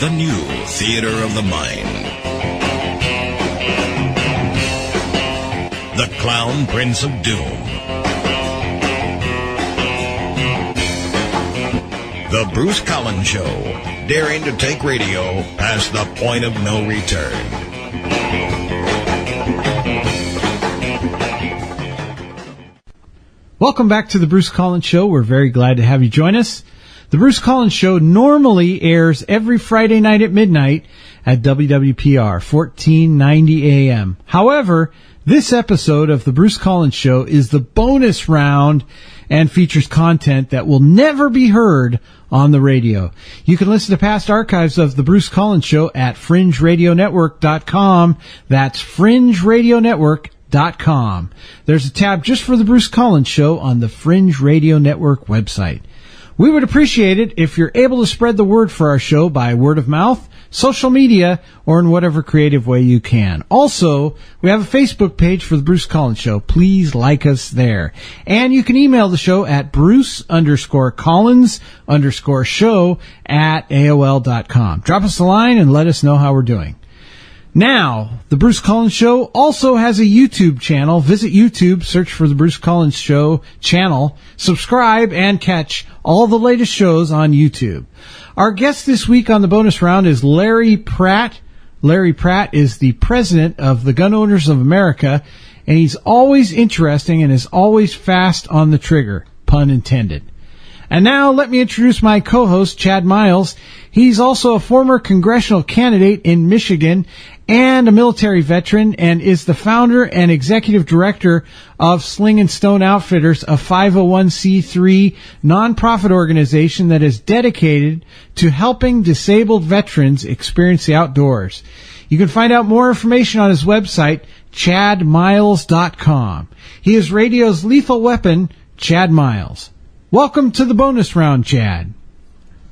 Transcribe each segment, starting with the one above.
the new theater of the mind. The Clown Prince of Doom. The Bruce Collins Show, daring to take radio past the point of no return. Welcome back to the Bruce Collins Show. We're very glad to have you join us. The Bruce Collins Show normally airs every Friday night at midnight at WWPR 1490 AM. However, this episode of the Bruce Collins Show is the bonus round and features content that will never be heard on the radio. You can listen to past archives of the Bruce Collins Show at FringeRadioNetwork.com. That's FringeRadioNetwork.com. There's a tab just for the Bruce Collins Show on the Fringe Radio Network website. We would appreciate it if you're able to spread the word for our show by word of mouth, social media, or in whatever creative way you can. Also, we have a Facebook page for the Bruce Collins Show. Please like us there. And you can email the show at bruce_collins_show@AOL.com. Drop us a line and let us know how we're doing. Now, the Bruce Collins Show also has a YouTube channel. Visit YouTube, search for the Bruce Collins Show channel, subscribe, and catch all the latest shows on YouTube. Our guest this week on the bonus round is Larry Pratt. Larry Pratt is the president of the Gun Owners of America, and he's always interesting and is always fast on the trigger, pun intended. And now let me introduce my co-host, Chad Miles. He's also a former congressional candidate in Michigan and a military veteran, and is the founder and executive director of Sling & Stone Outfitters, a 501c3 nonprofit organization that is dedicated to helping disabled veterans experience the outdoors. You can find out more information on his website, chadmiles.com. He is radio's lethal weapon, Chad Miles. Welcome to the bonus round, Chad.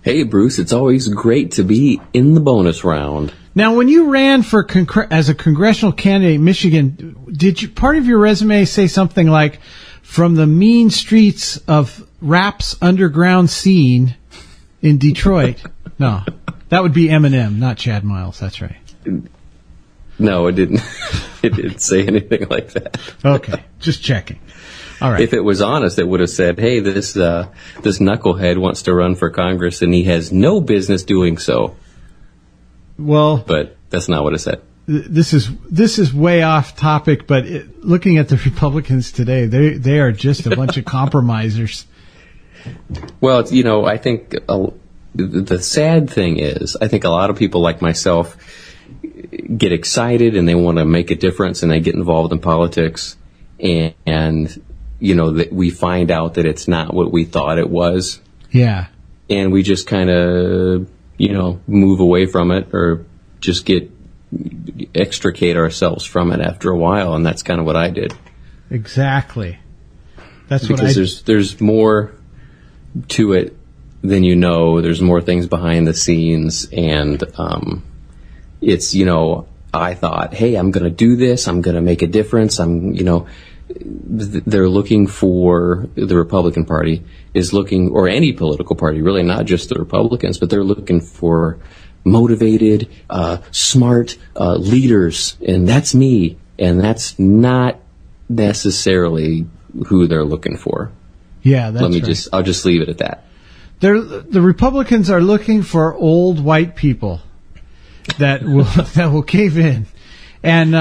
Hey, Bruce, it's always great to be in the bonus round. Now, when you ran for as a congressional candidate in Michigan, did you part of your resume say something like, from the mean streets of rap's underground scene in Detroit? No, that would be Eminem, not Chad Miles. That's right. No, it didn't. It didn't say anything like that. Okay, just checking. All right. If it was honest, it would have said, hey, this knucklehead wants to run for Congress, and he has no business doing so. Well, but that's not what it said. This is way off topic, but looking at the Republicans today, they are just a bunch of compromisers. Well, I think the sad thing is, I think a lot of people like myself get excited and they want to make a difference and they get involved in politics, and that we find out that it's not what we thought it was. Yeah. And we just kind of, move away from it, or just extricate ourselves from it after a while. And that's kind of what I did. Exactly. That's because there's more to it than there's more things behind the scenes. And, it's, I thought, hey, I'm going to do this. I'm going to make a difference. They're looking for, the Republican Party is looking, or any political party, really, not just the Republicans, but they're looking for motivated, smart leaders, and that's me, and that's not necessarily who they're looking for. Yeah, that's right. I'll just leave it at that. The Republicans are looking for old white people that will cave in. And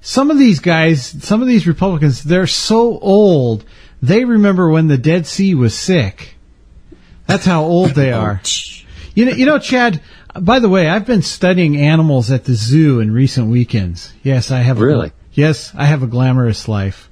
some of these guys, some of these Republicans, they're so old, they remember when the Dead Sea was sick. That's how old they are. Chad, by the way, I've been studying animals at the zoo in recent weekends. Yes, I have. Really? Yes, I have a glamorous life.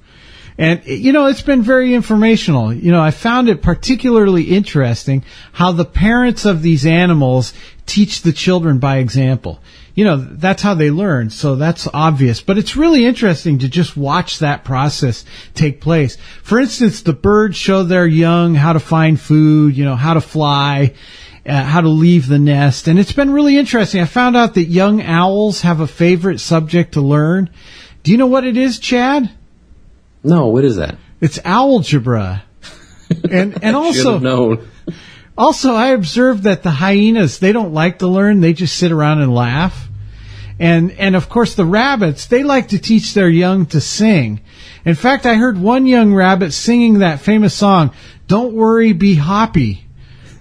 And, it's been very informational. I found it particularly interesting how the parents of these animals teach the children by example. That's how they learn, so that's obvious. But it's really interesting to just watch that process take place. For instance, the birds show their young how to find food, how to fly, how to leave the nest. And it's been really interesting. I found out that young owls have a favorite subject to learn. Do you know what it is, Chad? No, what is that? It's algebra. And also, known. Also, I observed that the hyenas, they don't like to learn. They just sit around and laugh. And of course, the rabbits, they like to teach their young to sing. In fact, I heard one young rabbit singing that famous song, "Don't Worry, Be Hoppy."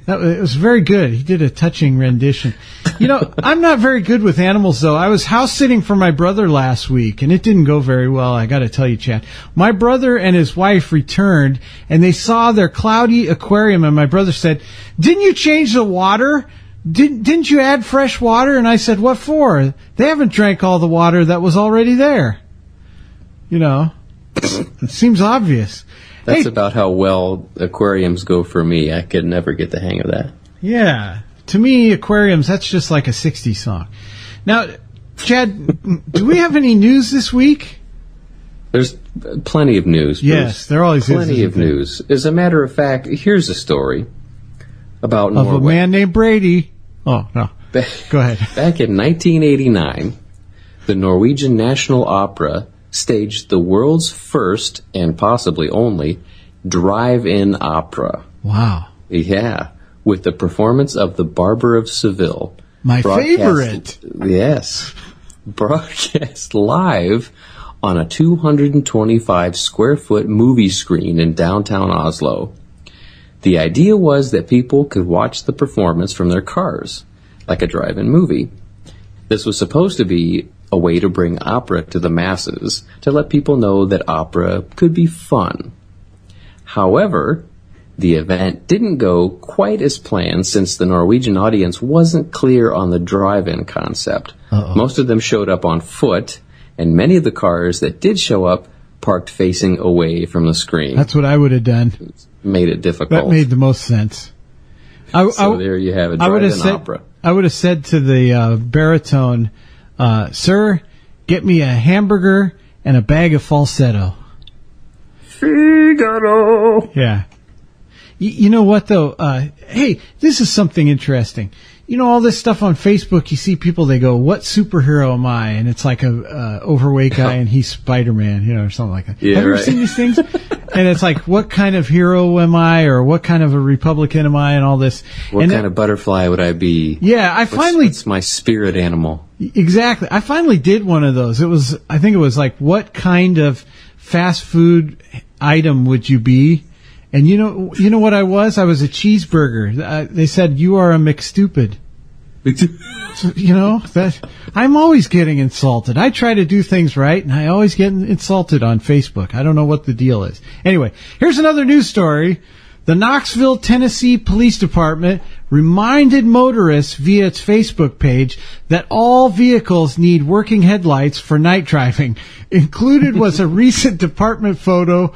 It was very good. He did a touching rendition. You know, I'm not very good with animals, though. I was house sitting for my brother last week, and it didn't go very well, I got to tell you, Chad. My brother and his wife returned, and they saw their cloudy aquarium, and my brother said, "Didn't you change the water? Didn't you add fresh water?" And I said, "What for? They haven't drank all the water that was already there." You know, it seems obvious. That's about how well aquariums go for me. I could never get the hang of that. Yeah. To me, aquariums, that's just like a 60s song. Now, Chad, do we have any news this week? There's plenty of news, Bruce. Yes, there always is. Plenty of news. As a matter of fact, here's a story about Norway. Of a man named Brady. Oh, no. Go ahead. Back in 1989, the Norwegian National Opera staged the world's first, and possibly only, drive-in opera. Wow. Yeah, with the performance of The Barber of Seville. My favorite. Yes. Broadcast live on a 225-square-foot movie screen in downtown Oslo. The idea was that people could watch the performance from their cars, like a drive-in movie. This was supposed to be a way to bring opera to the masses, to let people know that opera could be fun. However, the event didn't go quite as planned since the Norwegian audience wasn't clear on the drive-in concept. Uh-oh. Most of them showed up on foot, and many of the cars that did show up parked facing away from the screen. That's what I would have done. Made it difficult. That made the most sense. So there you have it, drive-in opera. I would have said to the baritone, "Sir, get me a hamburger and a bag of falsetto." Figaro. Yeah. You know what, though? Hey, this is something interesting. You know, all this stuff on Facebook, you see people, they go, "What superhero am I?" And it's like a overweight guy, and he's Spider-Man, you know, or something like that. Yeah, have you ever seen these things? And it's like, what kind of hero am I, or what kind of a Republican am I, and all this. What kind of butterfly would I be? Yeah, What's my spirit animal? Exactly. I finally did one of those. I think it was like, what kind of fast food item would you be? And you know what I was? I was a cheeseburger. They said, "You are a McStupid." So, you know, I'm always getting insulted. I try to do things right, and I always get insulted on Facebook. I don't know what the deal is. Anyway, here's another news story. The Knoxville, Tennessee Police Department reminded motorists via its Facebook page that all vehicles need working headlights for night driving. Included was a recent department photo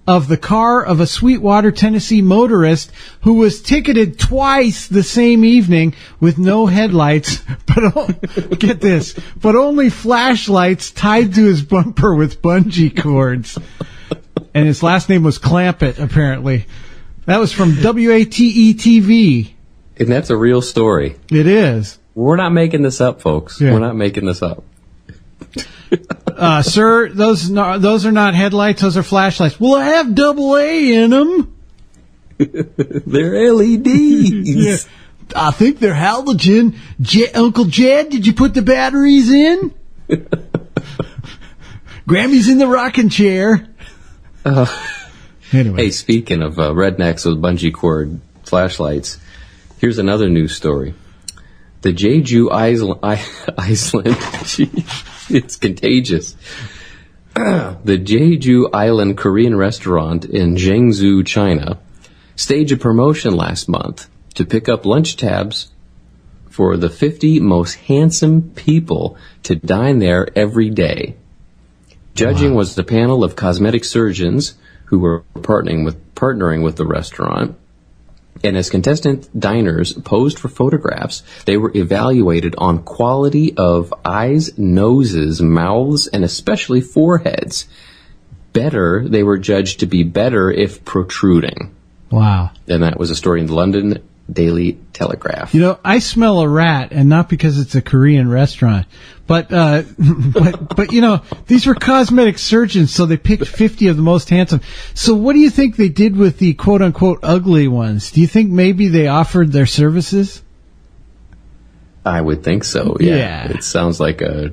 of the car of a Sweetwater, Tennessee motorist who was ticketed twice the same evening with no headlights, but get this, but only flashlights tied to his bumper with bungee cords. And his last name was Clampett, apparently. That was from WATE-TV. And that's a real story. It is. We're not making this up, folks. Yeah. We're not making this up. Sir, those are not headlights, those are flashlights. Well, I have AA in them. They're LEDs. Yeah. I think they're halogen. Uncle Jed, did you put the batteries in? Grammy's in the rocking chair. Anyway. Hey, speaking of rednecks with bungee cord flashlights, here's another news story. The Jeju Island, it's contagious. The Jeju Island Korean restaurant in Jiangsu, China, staged a promotion last month to pick up lunch tabs for the 50 most handsome people to dine there every day. Judging was the panel of cosmetic surgeons who were partnering with the restaurant. And as contestant diners posed for photographs, they were evaluated on quality of eyes, noses, mouths, and especially foreheads. They were judged to be better if protruding. Wow. And that was a story in the London Daily Telegraph. You know, I smell a rat, and not because it's a Korean restaurant, but you know, these were cosmetic surgeons, so they picked 50 of the most handsome. So what do you think they did with the quote unquote ugly ones? Do you think maybe they offered their services? I would think so, yeah. It sounds like a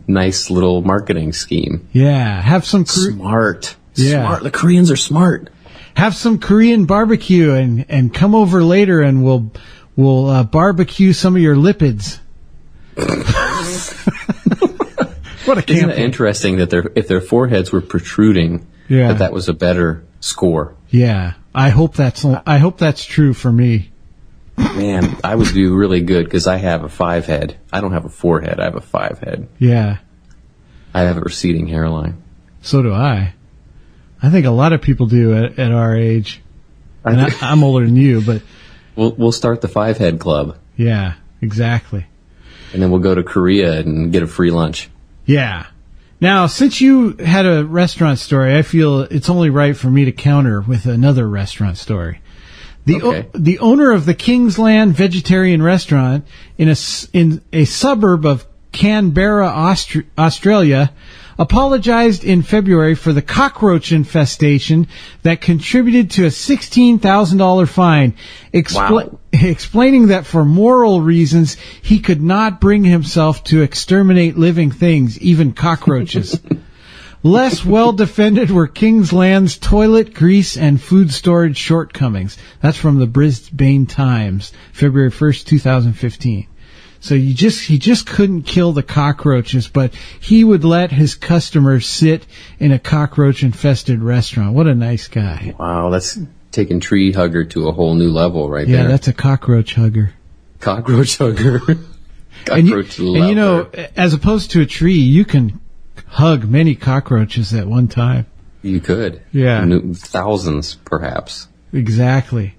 nice little marketing scheme. Yeah, have some smart. Yeah. Smart. The Koreans are smart. Have some Korean barbecue and come over later and we'll barbecue some of your lipids. What a campaign. Isn't it interesting that if their foreheads were protruding, that was a better score? Yeah. I hope that's true for me. Man, I would do really good because I have a 5 head. I don't have a 4 head. I have a 5 head. Yeah. I have a receding hairline. So do I. I think a lot of people do at our age. And I'm older than you, but we'll start the 5 head club. Yeah, exactly. And then we'll go to Korea and get a free lunch. Yeah. Now, since you had a restaurant story, I feel it's only right for me to counter with another restaurant story. The owner of the Kingsland Vegetarian Restaurant in a suburb of Canberra, Australia, apologized in February for the cockroach infestation that contributed to a $16,000 fine, explaining that for moral reasons he could not bring himself to exterminate living things, even cockroaches. Less well-defended were Kingsland's toilet, grease, and food storage shortcomings. That's from the Brisbane Times, February 1st, 2015. So he just couldn't kill the cockroaches, but he would let his customers sit in a cockroach-infested restaurant. What a nice guy. Wow, that's taking Tree Hugger to a whole new level right there. Yeah, that's a cockroach hugger. Cockroach hugger. Cockroach lover. And you know, as opposed to a tree, you can hug many cockroaches at one time. You could. Yeah. Thousands, perhaps. Exactly.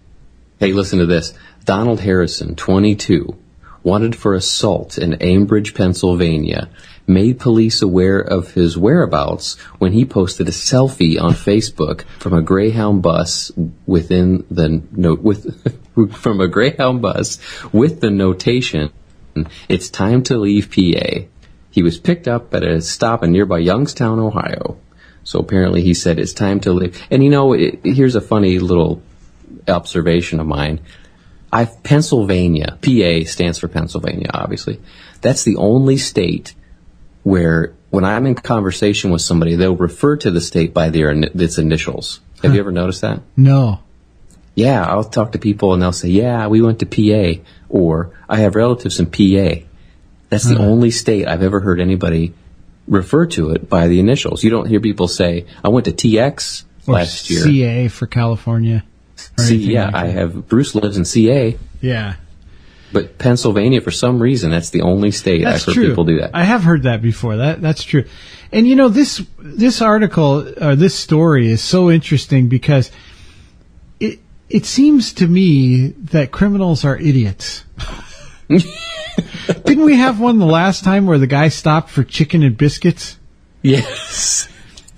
Hey, listen to this. Donald Harrison, 22, wanted for assault in Ambridge, Pennsylvania, made police aware of his whereabouts when he posted a selfie on Facebook from a Greyhound bus with the notation, "It's time to leave PA." He was picked up at a stop in nearby Youngstown, Ohio. So apparently he said, "It's time to leave." And you know, here's a funny little observation of mine. Pennsylvania, PA stands for Pennsylvania, obviously. That's the only state where, when I'm in conversation with somebody, they'll refer to the state by its initials. Have you ever noticed that? No. Yeah, I'll talk to people and they'll say, "Yeah, we went to PA," or "I have relatives in PA." That's the only state I've ever heard anybody refer to it by the initials. You don't hear people say, "I went to TX last year." CA for California. Bruce lives in CA. Yeah. But Pennsylvania, for some reason, that's the only state I've heard people do that. I have heard that before. That's true. And you know, this article, or this story is so interesting because it seems to me that criminals are idiots. Didn't we have one the last time where the guy stopped for chicken and biscuits? Yes.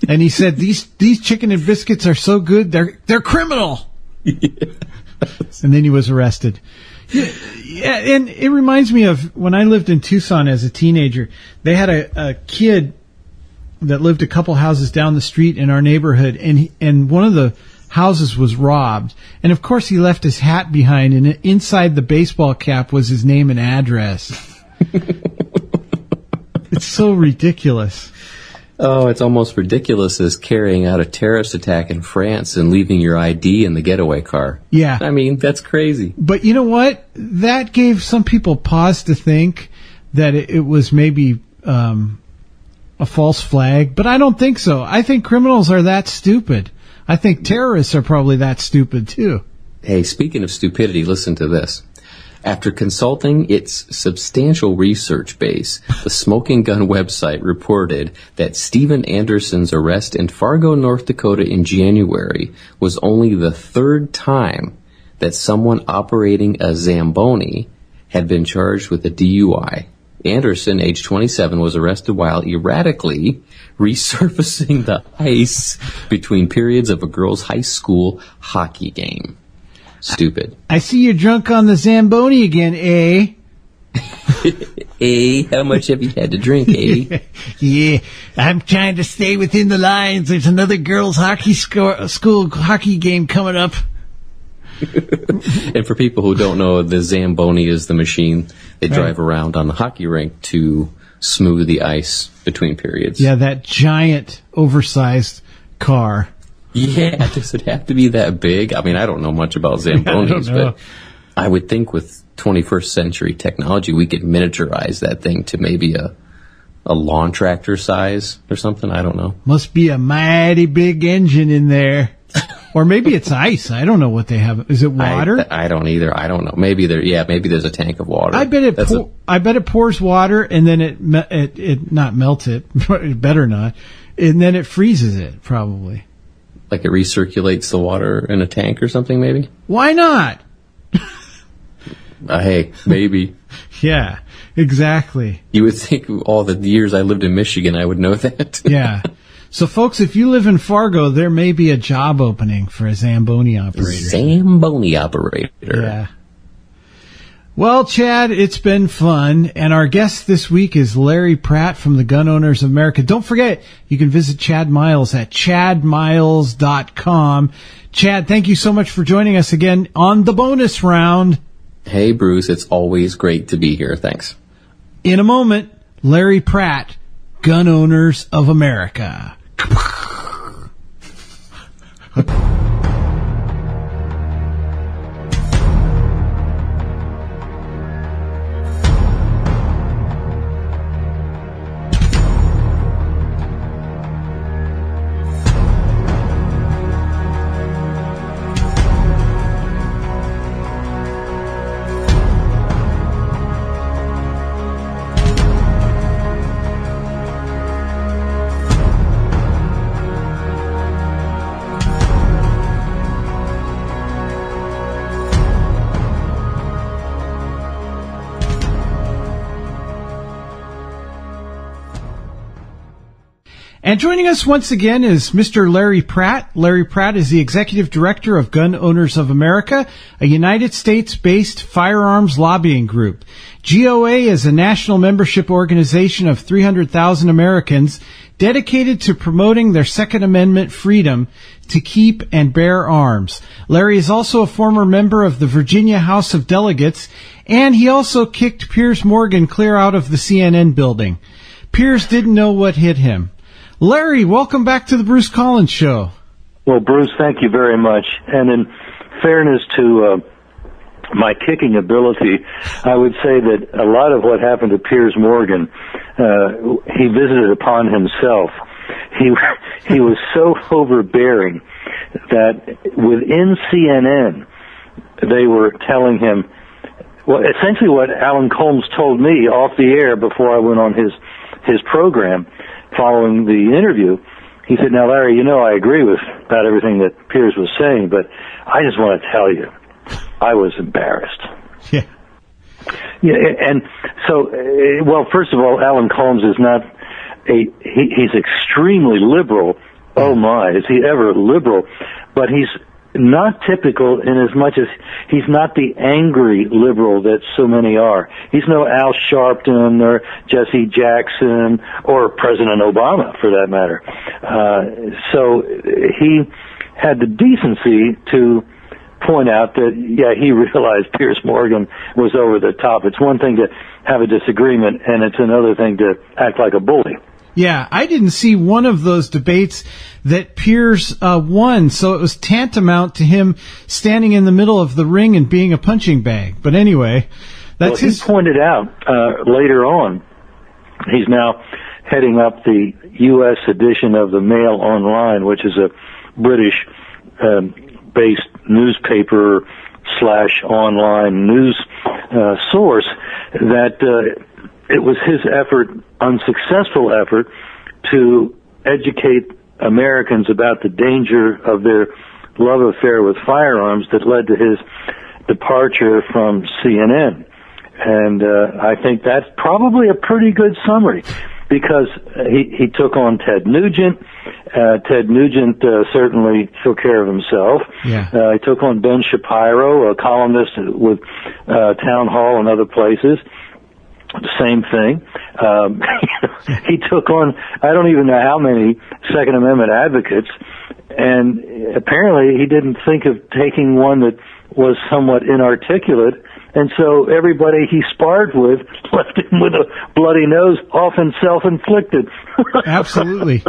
And he said, these chicken and biscuits are so good, they're criminal. Yes. And then he was arrested. Yeah, and it reminds me of when I lived in Tucson as a teenager. They had a kid that lived a couple houses down the street in our neighborhood, and one of the houses was robbed. And of course he left his hat behind, and inside the baseball cap was his name and address. It's so ridiculous. Oh, it's almost ridiculous as carrying out a terrorist attack in France and leaving your ID in the getaway car. Yeah. I mean, that's crazy. But you know what? That gave some people pause to think that it was maybe a false flag. But I don't think so. I think criminals are that stupid. I think terrorists are probably that stupid, too. Hey, speaking of stupidity, listen to this. After consulting its substantial research base, the Smoking Gun website reported that Steven Anderson's arrest in Fargo, North Dakota in January was only the third time that someone operating a Zamboni had been charged with a DUI. Anderson, age 27, was arrested while erratically resurfacing the ice between periods of a girls' high school hockey game. stupid. I see you're drunk on the Zamboni again, eh? How much have you had to drink, Yeah, I'm trying to stay within the lines. There's another girls' school hockey game coming up. And for people who don't know, the Zamboni is the machine they drive around on the hockey rink to smooth the ice between periods. Yeah, that giant, oversized car. Yeah, does it have to be that big? I mean, I don't know much about Zambonis, but I would think with 21st century technology, we could miniaturize that thing to maybe a lawn tractor size or something. I don't know. Must be a mighty big engine in there. Or maybe it's ice. I don't know what they have. Is it water? I don't either. I don't know. Maybe there's a tank of water. I bet it pours water and then it not melts it. It better not. And then it freezes it, probably. Like it recirculates the water in a tank or something, maybe? Why not? Hey, maybe. Yeah, exactly. You would think all the years I lived in Michigan, I would know that. Yeah. So, folks, if you live in Fargo, there may be a job opening for a Zamboni operator. Zamboni operator. Yeah. Well, Chad, it's been fun. And our guest this week is Larry Pratt from the Gun Owners of America. Don't forget, you can visit Chad Miles at chadmiles.com. Chad, thank you so much for joining us again on the bonus round. Hey, Bruce, it's always great to be here. Thanks. In a moment, Larry Pratt, Gun Owners of America. And joining us once again is Mr. Larry Pratt. Larry Pratt is the Executive Director of Gun Owners of America, a United States-based firearms lobbying group. GOA is a national membership organization of 300,000 Americans dedicated to promoting their Second Amendment freedom to keep and bear arms. Larry is also a former member of the Virginia House of Delegates, and he also kicked Piers Morgan clear out of the CNN building. Piers didn't know what hit him. Larry, welcome back to the Bruce Collins Show. Well, Bruce, thank you very much. And in fairness to my kicking ability, I would say that a lot of what happened to Piers Morgan, he visited upon himself. He was so overbearing that within CNN, they were telling him, well, essentially what Alan Colmes told me off the air before I went on his program following the interview. He said, now, Larry, you know I agree with about everything that Piers was saying, but I just want to tell you, I was embarrassed. Yeah. Yeah, and so, well, first of all, Alan Colmes is not he's extremely liberal. Oh my, is he ever liberal? But he's not typical in as much as he's not the angry liberal that so many are. He's no Al Sharpton or Jesse Jackson or President Obama, for that matter. So he had the decency to point out that, yeah, he realized Piers Morgan was over the top. It's one thing to have a disagreement, and it's another thing to act like a bully. Yeah, I didn't see one of those debates that Piers won, so it was tantamount to him standing in the middle of the ring and being a punching bag. But anyway, that's he pointed out later on, he's now heading up the U.S. edition of the Mail Online, which is a British-based newspaper / online news source, that it was his unsuccessful effort, to educate Americans about the danger of their love affair with firearms that led to his departure from CNN. And I think that's probably a pretty good summary. because he took on Ted Nugent. Ted Nugent certainly took care of himself. Yeah. He took on Ben Shapiro, a columnist with Town Hall and other places. Same thing. He took on, I don't even know how many Second Amendment advocates, and apparently he didn't think of taking one that was somewhat inarticulate, and so everybody he sparred with left him with a bloody nose, often self-inflicted. Absolutely.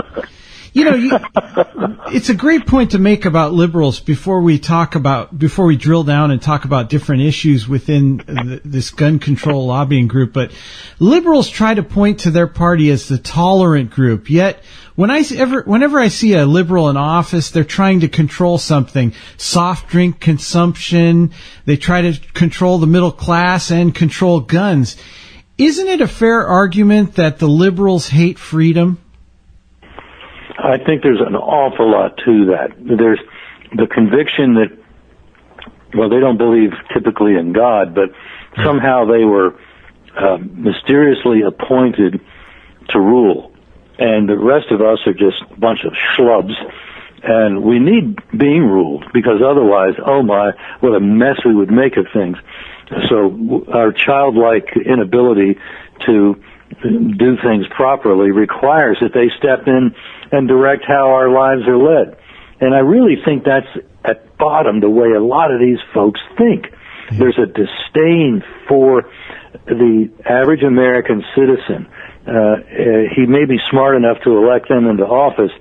It's a great point to make about liberals before we drill down and talk about different issues within this gun control lobbying group. But liberals try to point to their party as the tolerant group. Yet, whenever I see a liberal in office, they're trying to control something. Soft drink consumption. They try to control the middle class and control guns. Isn't it a fair argument that the liberals hate freedom? I think there's an awful lot to that. There's the conviction that, well, they don't believe typically in God, but somehow they were mysteriously appointed to rule. And the rest of us are just a bunch of schlubs. And we need being ruled, because otherwise, oh my, what a mess we would make of things. So our childlike inability to do things properly requires that they step in and direct how our lives are led. And I really think that's at bottom the way a lot of these folks think. There's a disdain for the average American citizen. He may be smart enough to elect them into office,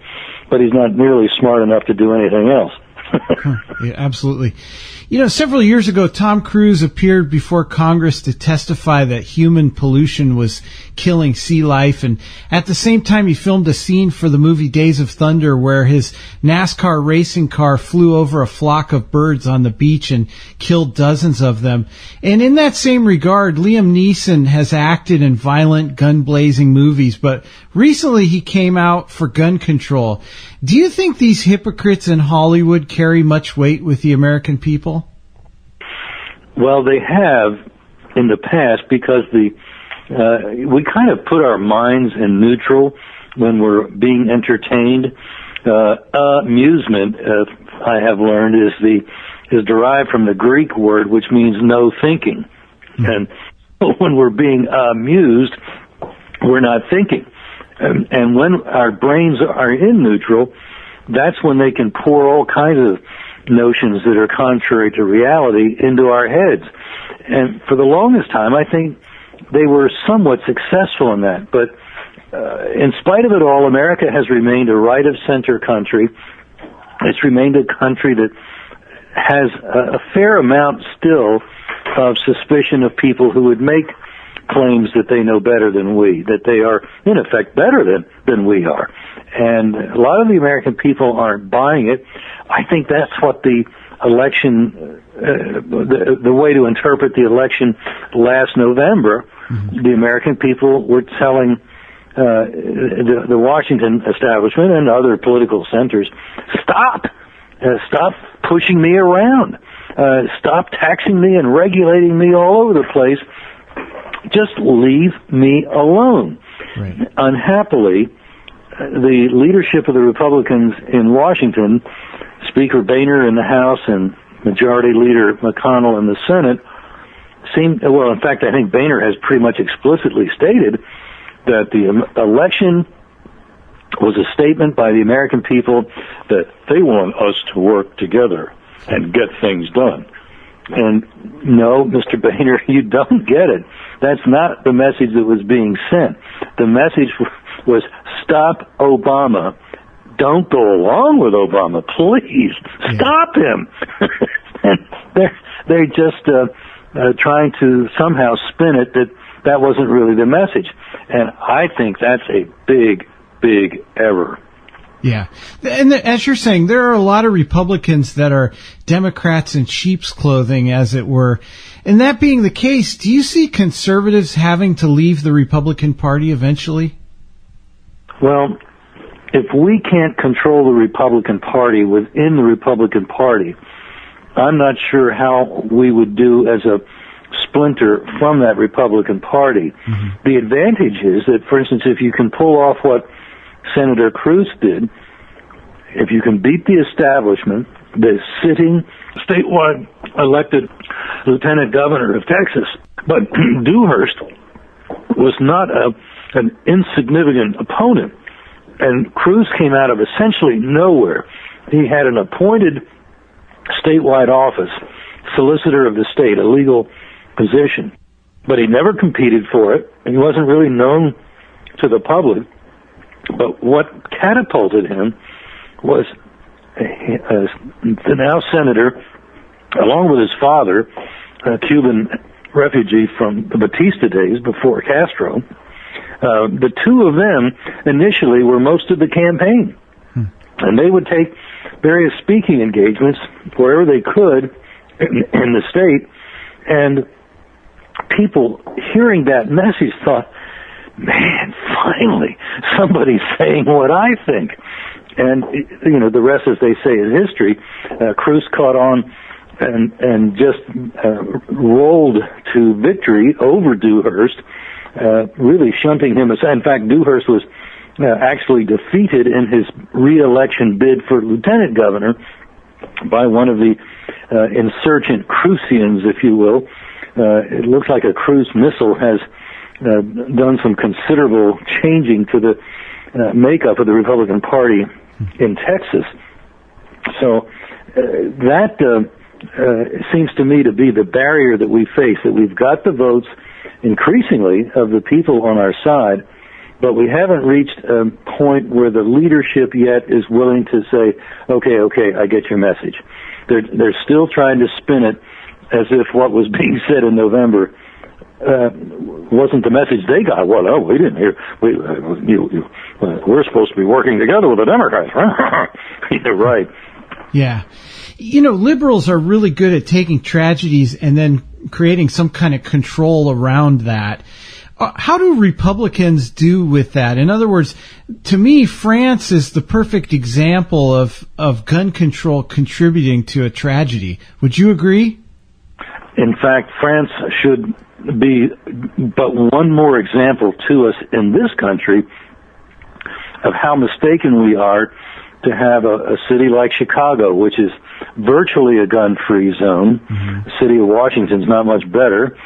but he's not nearly smart enough to do anything else. Yeah, absolutely. Several years ago, Tom Cruise appeared before Congress to testify that human pollution was killing sea life. And at the same time, he filmed a scene for the movie Days of Thunder where his NASCAR racing car flew over a flock of birds on the beach and killed dozens of them. And in that same regard, Liam Neeson has acted in violent, gun-blazing movies, but recently he came out for gun control. Do you think these hypocrites in Hollywood carry much weight with the American people? Well, they have in the past, because we kind of put our minds in neutral when we're being entertained. Amusement, I have learned, is derived from the Greek word which means no thinking. And when we're being amused, we're not thinking. And when our brains are in neutral, that's when they can pour all kinds of notions that are contrary to reality into our heads. And for the longest time, I think they were somewhat successful in that. But in spite of it all, America has remained a right-of-center country. It's remained a country that has a fair amount still of suspicion of people who would make claims that they know better than we, that they are, in effect, better than we are. And a lot of the American people aren't buying it. I think that's what the election, the way to interpret the election last November, the American people were telling the Washington establishment and other political centers, stop pushing me around, stop taxing me and regulating me all over the place. Just leave me alone. Right. Unhappily, the leadership of the Republicans in Washington, Speaker Boehner in the House and Majority Leader McConnell in the Senate, in fact, I think Boehner has pretty much explicitly stated that the election was a statement by the American people that they want us to work together and get things done. And no, Mr. Boehner, you don't get it. That's not the message that was being sent. The message was stop Obama. Don't go along with Obama, please. Stop him. And they're just trying to somehow spin it that wasn't really the message. And I think that's a big, big error. Yeah. And as you're saying, there are a lot of Republicans that are Democrats in sheep's clothing, as it were. And that being the case, do you see conservatives having to leave the Republican Party eventually? Well, if we can't control the Republican Party within the Republican Party, I'm not sure how we would do as a splinter from that Republican Party. Mm-hmm. The advantage is that, for instance, if you can pull off what Senator Cruz did, if you can beat the establishment, the sitting statewide elected lieutenant governor of Texas, but Dewhurst was not an insignificant opponent, and Cruz came out of essentially nowhere. He had an appointed statewide office, solicitor of the state, a legal position, but he never competed for it, and he wasn't really known to the public. But what catapulted him was the now senator, along with his father, a Cuban refugee from the Batista days before Castro. The two of them initially were most of the campaign, and they would take various speaking engagements wherever they could in the state, and people hearing that message thought, man, finally somebody's saying what I think. And, you know, the rest, as they say, is history. Cruz caught on and just rolled to victory over Dewhurst, really shunting him aside. In fact, Dewhurst was actually defeated in his re-election bid for lieutenant governor by one of the insurgent Cruzians, if you will. It looks like a Cruz missile has done some considerable changing to the makeup of the Republican Party in Texas. So that seems to me to be the barrier that we face, that we've got the votes increasingly of the people on our side, but we haven't reached a point where the leadership yet is willing to say, okay, I get your message. They're still trying to spin it as if what was being said in November wasn't the message they got. Well, no, we didn't hear. We're supposed to be working together with the Democrats. You're right. Yeah. You know, liberals are really good at taking tragedies and then creating some kind of control around that. How do Republicans do with that? In other words, to me, France is the perfect example of gun control contributing to a tragedy. Would you agree? In fact, France should be but one more example to us in this country of how mistaken we are to have a city like Chicago, which is virtually a gun-free zone. Mm-hmm. The city of Washington's not much better.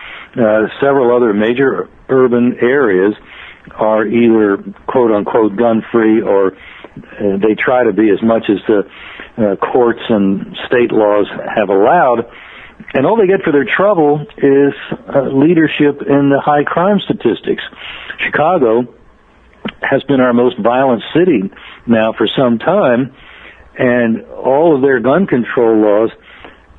Several other major urban areas are either quote-unquote gun-free or they try to be as much as the courts and state laws have allowed. And all they get for their trouble is leadership in the high crime statistics. Chicago has been our most violent city now for some time, and all of their gun control laws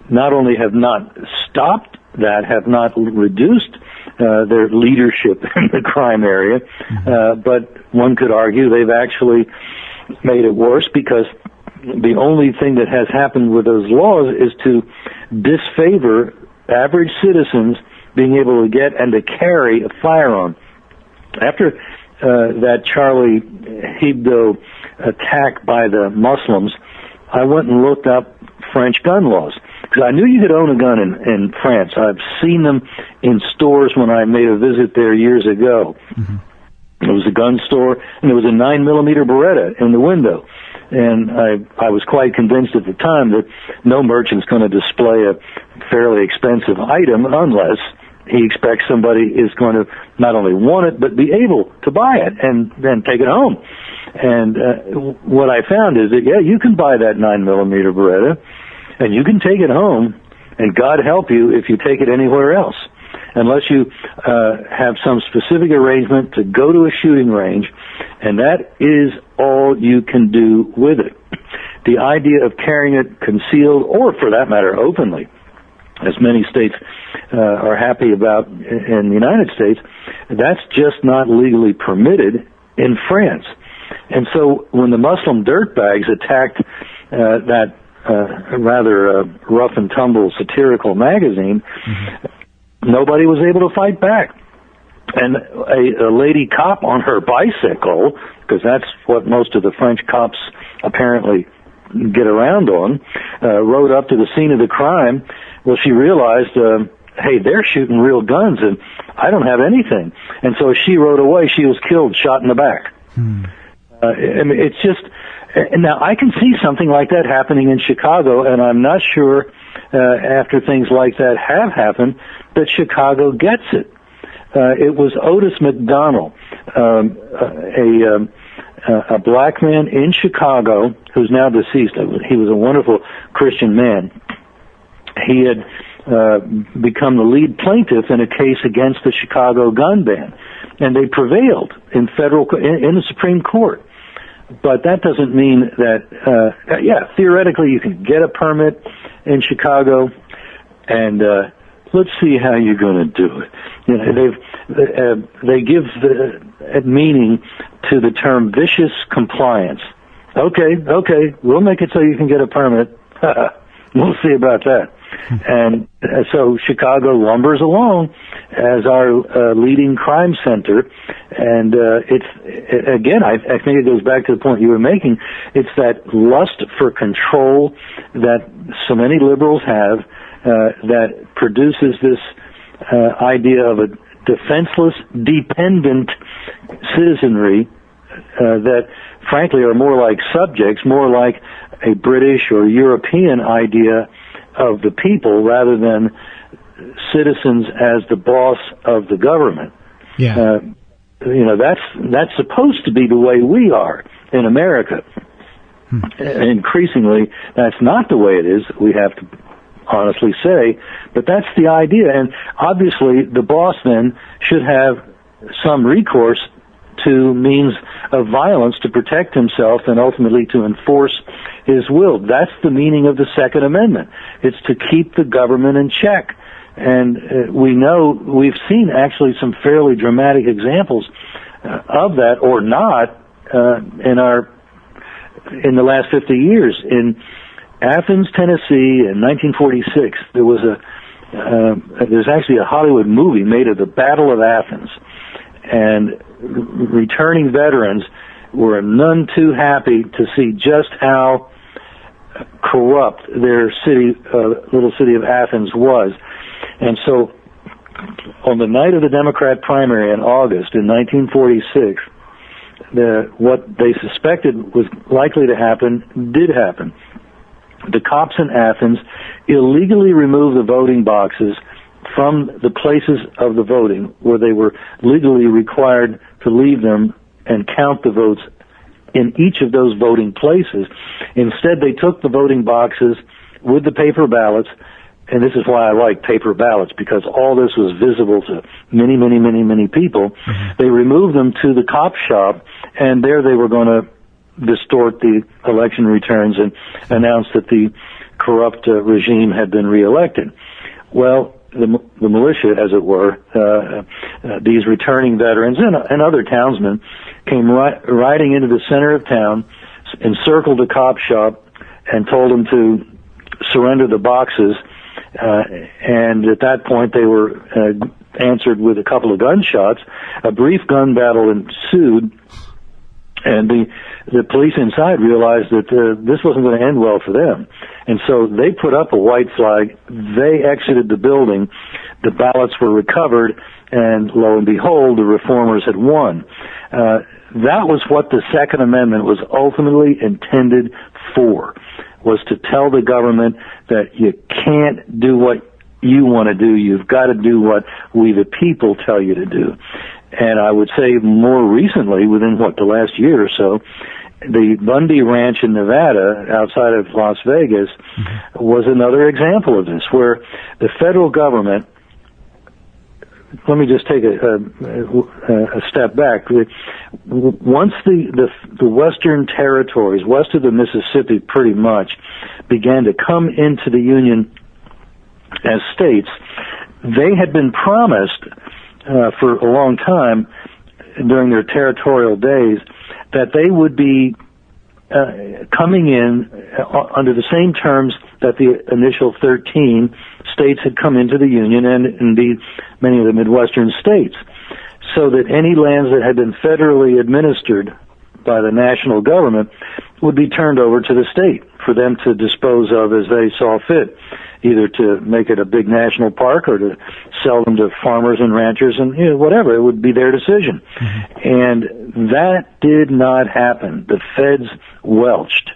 not only have not stopped that, have not reduced their leadership in the crime area, but one could argue they've actually made it worse, because the only thing that has happened with those laws is to disfavor average citizens being able to get and to carry a firearm. After that Charlie Hebdo attack by the Muslims, I went and looked up French gun laws, because I knew you could own a gun in France. I've seen them in stores when I made a visit there years ago. Mm-hmm. It was a gun store, and there was a 9mm Beretta in the window. And I was quite convinced at the time that no merchant's going to display a fairly expensive item unless he expects somebody is going to not only want it, but be able to buy it and then take it home. And what I found is that, yeah, you can buy that 9mm Beretta, and you can take it home, and God help you if you take it anywhere else, unless you have some specific arrangement to go to a shooting range, and that is all you can do with it. The idea of carrying it concealed, or for that matter, openly, as many states are happy about in the United States, that's just not legally permitted in France. And so when the Muslim dirtbags attacked that rather rough and tumble satirical magazine, nobody was able to fight back. And a lady cop on her bicycle, because that's what most of the French cops apparently get around on, rode up to the scene of the crime. Well, she realized hey, they're shooting real guns and I don't have anything. And so she rode away. She was killed, shot in the back. I mean, it's just, now I can see something like that happening in Chicago, and I'm not sure after things like that have happened that Chicago gets it. It was Otis McDonald, a black man in Chicago who's now deceased. He was a wonderful Christian man. He had become the lead plaintiff in a case against the Chicago gun ban, and they prevailed in the Supreme Court. But that doesn't mean that, theoretically you can get a permit in Chicago, and let's see how you're going to do it. You know, they give the meaning to the term vicious compliance. Okay, we'll make it so you can get a permit. We'll see about that. And so Chicago lumbers along as our leading crime center, and I think it goes back to the point you were making. It's that lust for control that so many liberals have that produces this idea of a defenseless, dependent citizenry that, frankly, are more like subjects, more like a British or European idea of the people rather than citizens as the boss of the government. Yeah. That's supposed to be the way we are in America. Increasingly, that's not the way it is, we have to honestly say, but that's the idea. And obviously, the boss then should have some recourse to means of violence to protect himself and ultimately to enforce his will. That's the meaning of the Second Amendment. It's to keep the government in check. And we've seen actually some fairly dramatic examples of that, or not, in the last 50 years. In Athens, Tennessee, in 1946, there's actually a Hollywood movie made of the Battle of Athens. And returning veterans were none too happy to see just how corrupt their little city of Athens was. And so on the night of the Democrat primary in August in 1946, what they suspected was likely to happen did happen. The cops in Athens illegally removed the voting boxes from the places of the voting where they were legally required to leave them and count the votes in each of those voting places. Instead, they took the voting boxes with the paper ballots, and this is why I like paper ballots, because all this was visible to many, many, many, many people. They removed them to the cop shop, and there they were going to distort the election returns and announce that the corrupt regime had been reelected. Well, the militia, as it were, these returning veterans and other townsmen came riding into the center of town, encircled the cop shop, and told them to surrender the boxes. And at that point, they were answered with a couple of gunshots. A brief gun battle ensued, and the police inside realized that this wasn't going to end well for them. And so they put up a white flag. They exited the building. The ballots were recovered, and lo and behold, the reformers had won. That was what the Second Amendment was ultimately intended for, was to tell the government that you can't do what you want to do. You've got to do what we the people tell you to do. And I would say more recently, within the last year or so, the Bundy Ranch in Nevada, outside of Las Vegas, was another example of this, where the federal government, let me just take a step back. Once the western territories, west of the Mississippi pretty much, began to come into the Union as states, they had been promised for a long time during their territorial days that they would be coming in under the same terms that the initial 13 states had come into the Union, and indeed many of the Midwestern states, so that any lands that had been federally administered by the national government would be turned over to the state for them to dispose of as they saw fit, either to make it a big national park or to sell them to farmers and ranchers and whatever. It would be their decision. And that did not happen. The feds welched.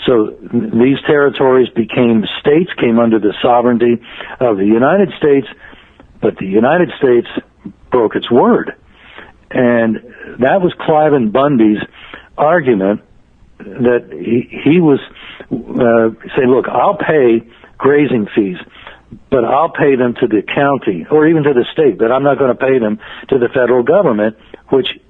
So these territories became states, came under the sovereignty of the United States, but the United States broke its word. And that was Cliven Bundy's argument, that he was saying, look, I'll pay grazing fees, but I'll pay them to the county or even to the state, but I'm not going to pay them to the federal government, which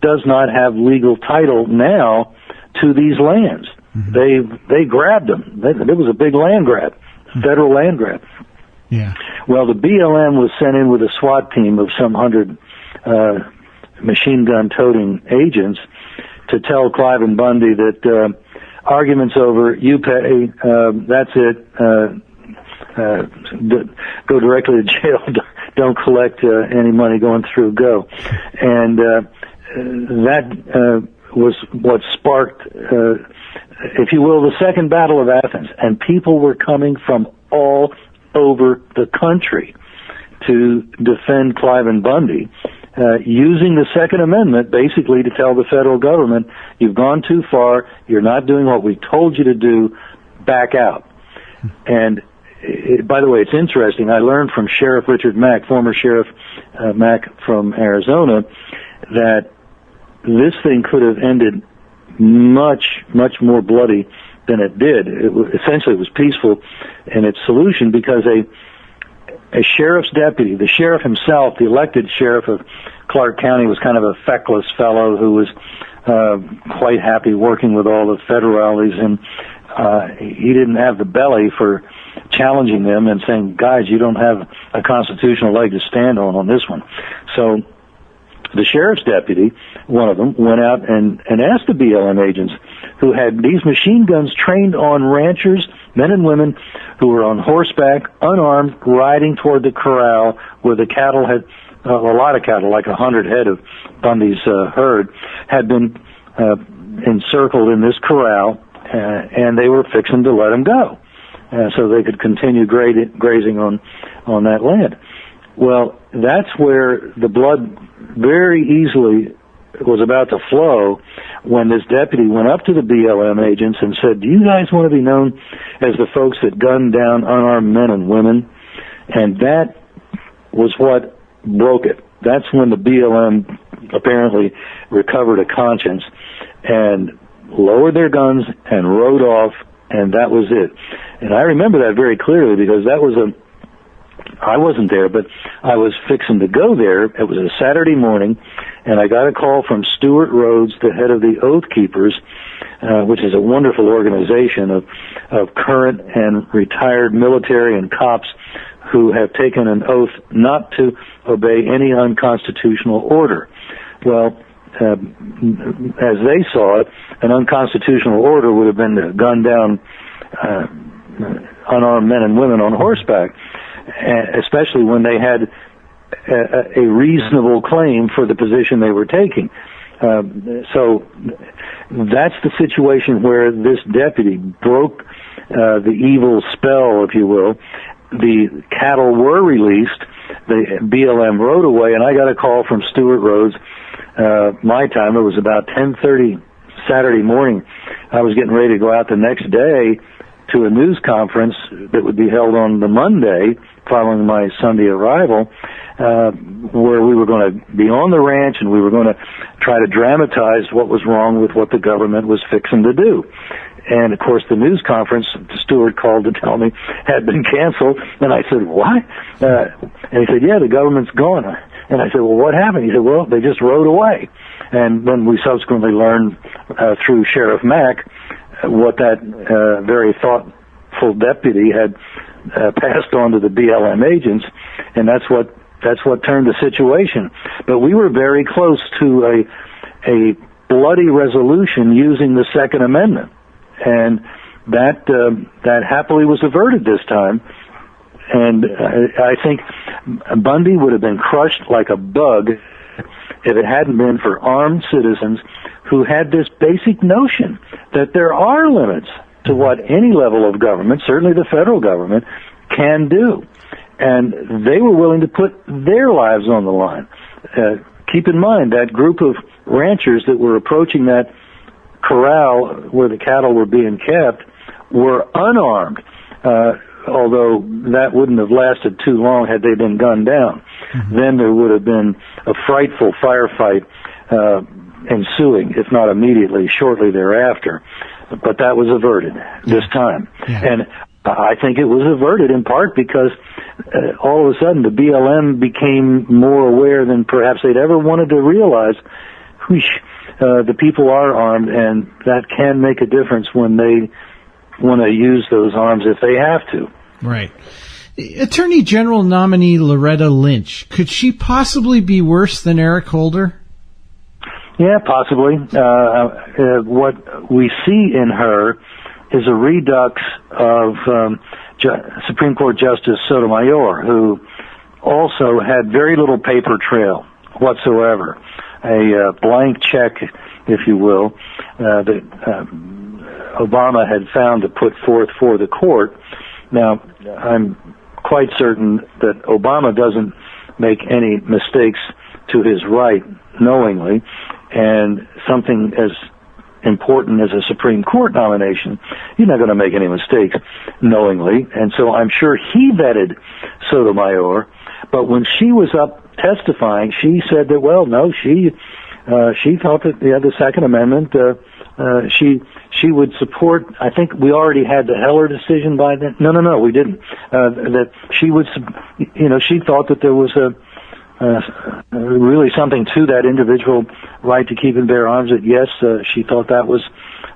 does not have legal title now to these lands. They grabbed them. It was a big land grab, federal land grab. Yeah. Well, the BLM was sent in with a SWAT team of some 100 machine gun toting agents to tell Cliven Bundy that argument's over, you pay, that's it, go directly to jail, don't collect any money going through, go. And that was what sparked, if you will, the Second Battle of Athens. And people were coming from all over the country to defend Cliven Bundy, using the Second Amendment basically to tell the federal government, you've gone too far, you're not doing what we told you to do, back out. And by the way, it's interesting, I learned from Sheriff Richard Mack, former Sheriff Mack from Arizona, that this thing could have ended much, much more bloody than it did. Essentially, it was peaceful in its solution because a sheriff's deputy, the sheriff himself, the elected sheriff of Clark County, was kind of a feckless fellow who was quite happy working with all the federales, and he didn't have the belly for challenging them and saying, guys, you don't have a constitutional leg to stand on this one. So the sheriff's deputy, one of them, went out and asked the BLM agents who had these machine guns trained on ranchers, men and women who were on horseback, unarmed, riding toward the corral where the cattle had, a lot of cattle, like 100 head of Bundy's herd, had been encircled in this corral, and they were fixing to let them go so they could continue grazing on that land. Well, that's where the blood very easily was about to flow when this deputy went up to the BLM agents and said, do you guys want to be known as the folks that gunned down unarmed men and women? And that was what broke it. That's when the BLM apparently recovered a conscience and lowered their guns and rode off, and that was it. And I remember that very clearly because that was I wasn't there, but I was fixing to go there. It was a Saturday morning, and I got a call from Stuart Rhodes, the head of the Oath Keepers, which is a wonderful organization of current and retired military and cops who have taken an oath not to obey any unconstitutional order. Well, as they saw it, an unconstitutional order would have been to gun down unarmed men and women on horseback, especially when they had a reasonable claim for the position they were taking. So that's the situation where this deputy broke the evil spell, if you will. The cattle were released, the BLM rode away, and I got a call from Stuart Rhodes. My time, it was about 10:30 Saturday morning. I was getting ready to go out the next day to a news conference that would be held on the Monday following my Sunday arrival, where we were going to be on the ranch and we were going to try to dramatize what was wrong with what the government was fixing to do. And, of course, the news conference, Stuart called to tell me, had been canceled. And I said, what? And he said, yeah, the government's gone. And I said, well, what happened? He said, well, they just rode away. And then we subsequently learned through Sheriff Mack what that very thoughtful deputy had passed on to the BLM agents, and that's what turned the situation. But we were very close to a bloody resolution using the Second Amendment, and that happily was averted this time. And I think Bundy would have been crushed like a bug if it hadn't been for armed citizens who had this basic notion that there are limits to what any level of government, certainly the federal government, can do. And they were willing to put their lives on the line. Keep in mind that group of ranchers that were approaching that corral where the cattle were being kept were unarmed, although that wouldn't have lasted too long had they been gunned down. Then there would have been a frightful firefight ensuing, if not immediately, shortly thereafter. But that was averted this time. And I think it was averted in part because all of a sudden the BLM became more aware than perhaps they'd ever wanted to realize. The people are armed, and that can make a difference when they want to use those arms if they have to. Right. Attorney General nominee Loretta Lynch, could she possibly be worse than Eric Holder? Yeah, possibly. What we see in her is a redux of Supreme Court Justice Sotomayor, who also had very little paper trail whatsoever, a blank check, if you will, that Obama had found to put forth for the court. Now, I'm quite certain that Obama doesn't make any mistakes to his right knowingly, and something as important as a Supreme Court nomination, you're not going to make any mistakes knowingly. And so I'm sure he vetted Sotomayor, but when she was up testifying, she said that, well, no, she thought that the Second Amendment, she would support. I think we already had the Heller decision by then. No, we didn't. That she would, she thought that there was really something to that individual right to keep and bear arms. That yes, she thought that was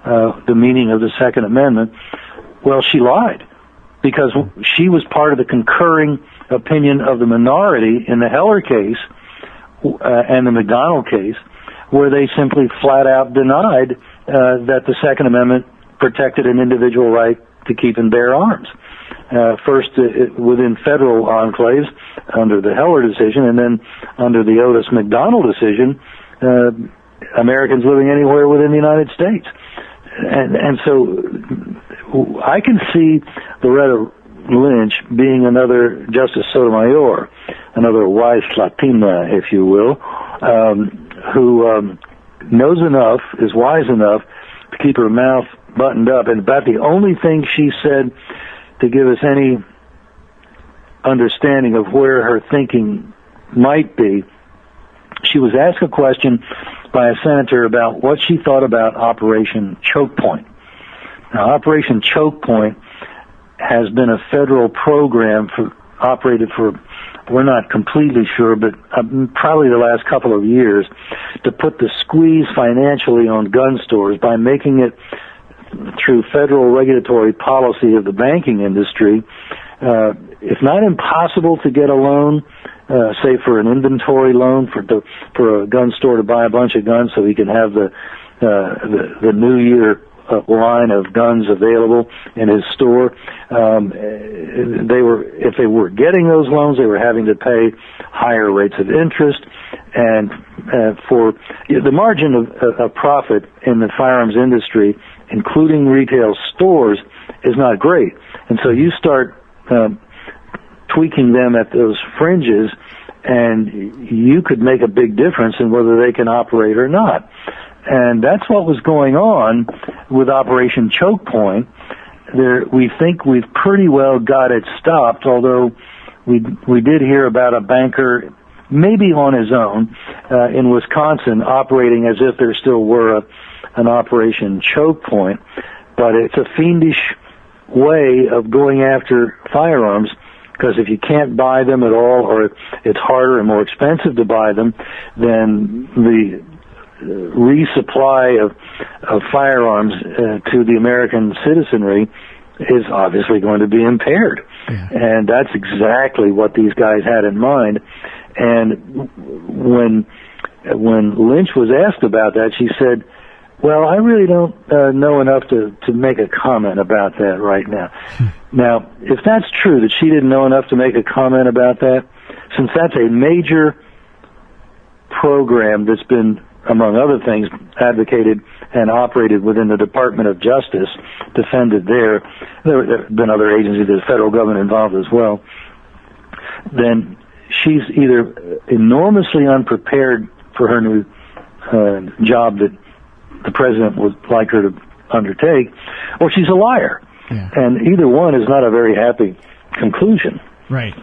the meaning of the Second Amendment. Well, she lied, because she was part of the concurring opinion of the minority in the Heller case and the McDonald case, where they simply flat out denied that the Second Amendment protected an individual right to keep and bear arms. First within federal enclaves under the Heller decision, and then under the Otis McDonald decision, Americans living anywhere within the United States. And so I can see Loretta Lynch being another Justice Sotomayor, another wise Latina, if you will, who knows enough, is wise enough to keep her mouth buttoned up. And about the only thing she said to give us any understanding of where her thinking might be, she was asked a question by a senator about what she thought about Operation Choke Point. Now, Operation Choke Point has been a federal program operated for, we're not completely sure, but probably the last couple of years, to put the squeeze financially on gun stores by making it, through federal regulatory policy of the banking industry, if not impossible to get a loan, say for an inventory loan for a gun store to buy a bunch of guns so he can have the New Year line of guns available in his store. If they were getting those loans, they were having to pay higher rates of interest, and for the margin of profit in the firearms industry, including retail stores, is not great. And so you start tweaking them at those fringes, and you could make a big difference in whether they can operate or not. And that's what was going on with Operation Choke Point. We think we've pretty well got it stopped, although we did hear about a banker, maybe on his own, in Wisconsin, operating as if there still were an Operation Choke Point. But it's a fiendish way of going after firearms, because if you can't buy them at all, or it's harder and more expensive to buy them, then the resupply of firearms to the American citizenry is obviously going to be impaired. Yeah. And that's exactly what these guys had in mind. And when Lynch was asked about that, she said, well, I really don't know enough to make a comment about that right now. Now, if that's true, that she didn't know enough to make a comment about that, since that's a major program that's been, among other things, advocated and operated within the Department of Justice, defended there. There have been other agencies, the federal government involved as well. Then she's either enormously unprepared for her new job that the president would like her to undertake, or she's a liar. Yeah. And either one is not a very happy conclusion. Right.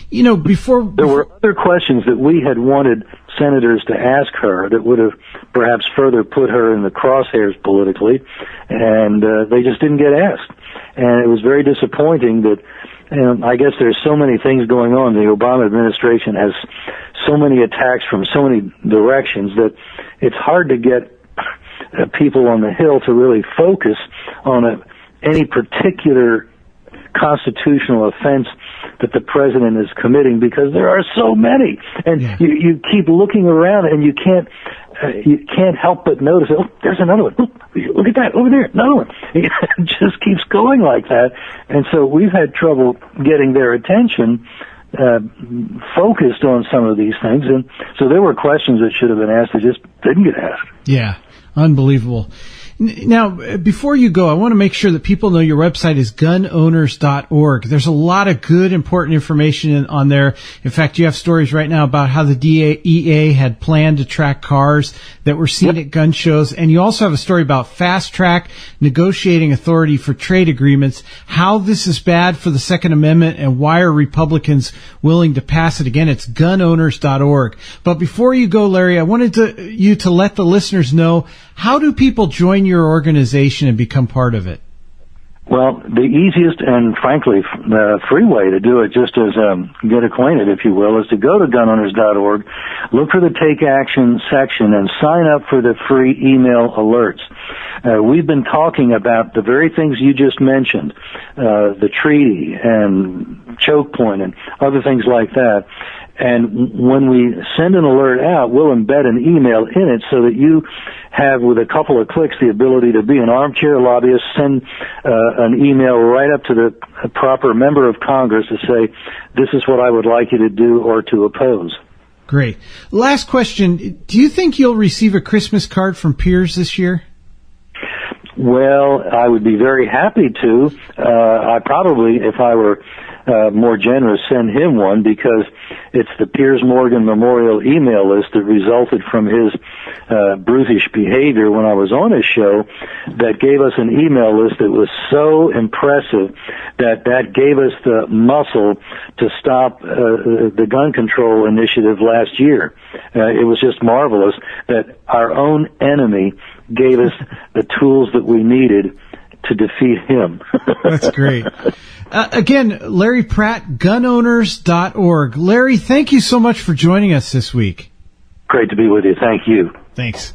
You know, there were other questions that we had wanted senators to ask her that would have perhaps further put her in the crosshairs politically, and they just didn't get asked. And it was very disappointing that, I guess there's so many things going on. The Obama administration has so many attacks from so many directions that it's hard to get people on the Hill to really focus on any particular constitutional offense that the president is committing, because there are so many, and you keep looking around and you can't help but notice, oh, there's another one. Oh, look at that over there, another one. It just keeps going like that, and so we've had trouble getting their attention focused on some of these things, and so there were questions that should have been asked that just didn't get asked. Yeah, unbelievable. Now, before you go, I want to make sure that people know your website is gunowners.org. There's a lot of good, important information on there. In fact, you have stories right now about how the DEA had planned to track cars that were seen at gun shows. And you also have a story about fast track negotiating authority for trade agreements, how this is bad for the Second Amendment, and why are Republicans willing to pass it. Again, it's gunowners.org. But before you go, Larry, I wanted you to let the listeners know, how do people join your organization and become part of it? Well, the easiest and, frankly, free way to do it, just as get acquainted, if you will, is to go to gunowners.org, look for the Take Action section, and sign up for the free email alerts. We've been talking about the very things you just mentioned, the treaty and choke point and other things like that. And when we send an alert out, we'll embed an email in it so that you have, with a couple of clicks, the ability to be an armchair lobbyist, send an email right up to the proper member of Congress to say, this is what I would like you to do or to oppose. Great. Last question. Do you think you'll receive a Christmas card from Piers this year? Well, I would be very happy to. I probably, if I were more generous, send him one, because it's the Piers Morgan Memorial email list that resulted from his brutish behavior when I was on his show that gave us an email list that was so impressive that gave us the muscle to stop the gun control initiative last year. It was just marvelous that our own enemy gave us the tools that we needed to defeat him. That's great. Again, Larry Pratt, gunowners.org. Larry, thank you so much for joining us this week. Great to be with you. Thank you. Thanks.